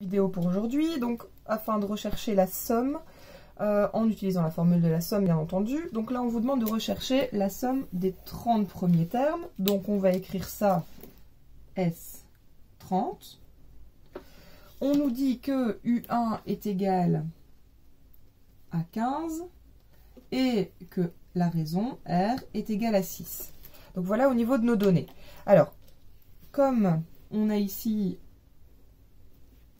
Vidéo pour aujourd'hui, donc afin de rechercher la somme en utilisant la formule de la somme bien entendu. Donc là on vous demande de rechercher la somme des 30 premiers termes, donc on va écrire ça S30. On nous dit que U1 est égal à 15 et que la raison R est égale à 6. Donc voilà au niveau de nos données. Alors, comme on a ici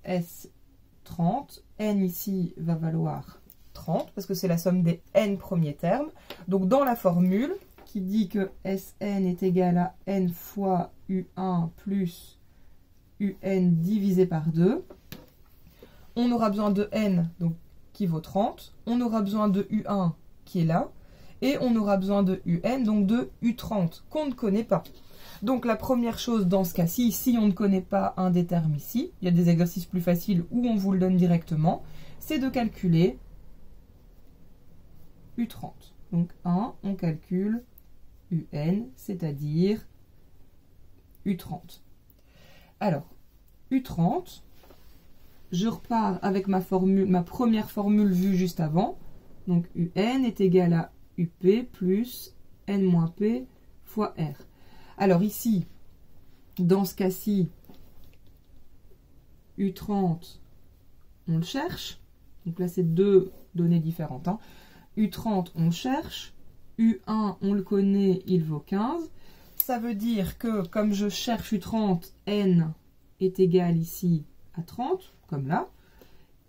S30, N ici va valoir 30, parce que c'est la somme des N premiers termes. Donc dans la formule qui dit que Sn est égal à N fois U1 plus UN divisé par 2, on aura besoin de N donc, qui vaut 30, on aura besoin de U1 qui est là, et on aura besoin de UN, donc de U30, qu'on ne connaît pas. Donc la première chose dans ce cas-ci, si on ne connaît pas un des termes ici, il y a des exercices plus faciles où on vous le donne directement, c'est de calculer U30. Donc 1, on calcule UN, c'est-à-dire U30. Alors, U30, je repars avec ma première formule vue juste avant. Donc UN est égal à UP plus N-P fois R. Alors ici, dans ce cas-ci, U30, on le cherche. Donc là, c'est deux données différentes. Hein. U30, on le cherche. U1, on le connaît, il vaut 15. Ça veut dire que, comme je cherche U30, N est égal ici à 30, comme là.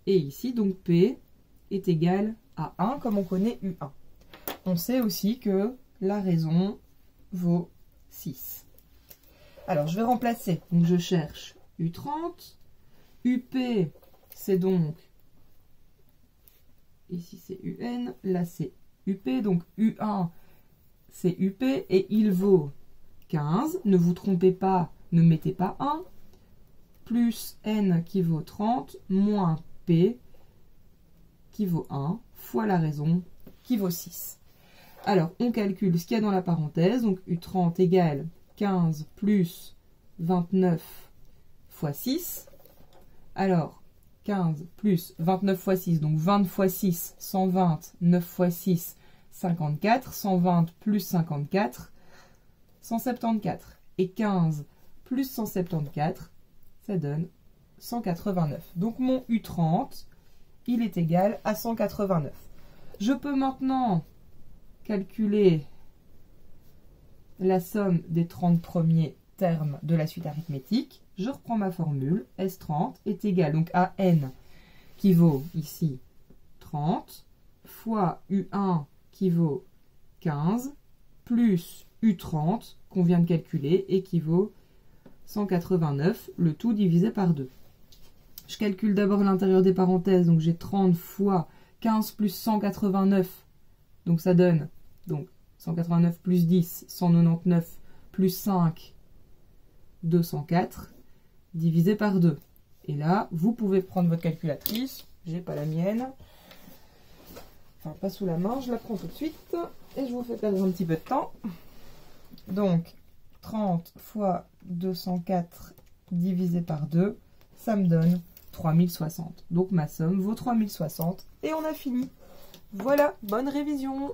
Et ici, donc P est égal à 1, comme on connaît U1. On sait aussi que la raison vaut 6. Alors, je vais remplacer. Donc, je cherche U30. UP, c'est donc... Ici, c'est UN. Là, c'est UP. Donc, U1, c'est UP. Et il vaut 15. Ne vous trompez pas, ne mettez pas 1. Plus N qui vaut 30, moins P qui vaut 1, fois la raison qui vaut 6. Alors, on calcule ce qu'il y a dans la parenthèse. Donc, U30 égale 15 plus 29 fois 6. Alors, 15 plus 29 fois 6, donc 20 fois 6, 120, 9 fois 6, 54. 120 plus 54, 174. Et 15 plus 174, ça donne 189. Donc, mon U30, il est égal à 189. Je peux maintenant calculer la somme des 30 premiers termes de la suite arithmétique. Je reprends ma formule. S30 est égal donc à N qui vaut ici 30 fois U1 qui vaut 15 plus U30 qu'on vient de calculer et qui vaut 189, le tout divisé par 2. Je calcule d'abord l'intérieur des parenthèses, donc j'ai 30 fois 15 plus 189, donc ça donne donc 189 plus 10, 199 plus 5, 204, divisé par 2. Et là, vous pouvez prendre votre calculatrice, j'ai pas la mienne, enfin pas sous la main, je la prends tout de suite, et je vous fais perdre un petit peu de temps. Donc, 30 fois 204 divisé par 2, ça me donne 3060. Donc ma somme vaut 3060 et on a fini. Voilà, bonne révision!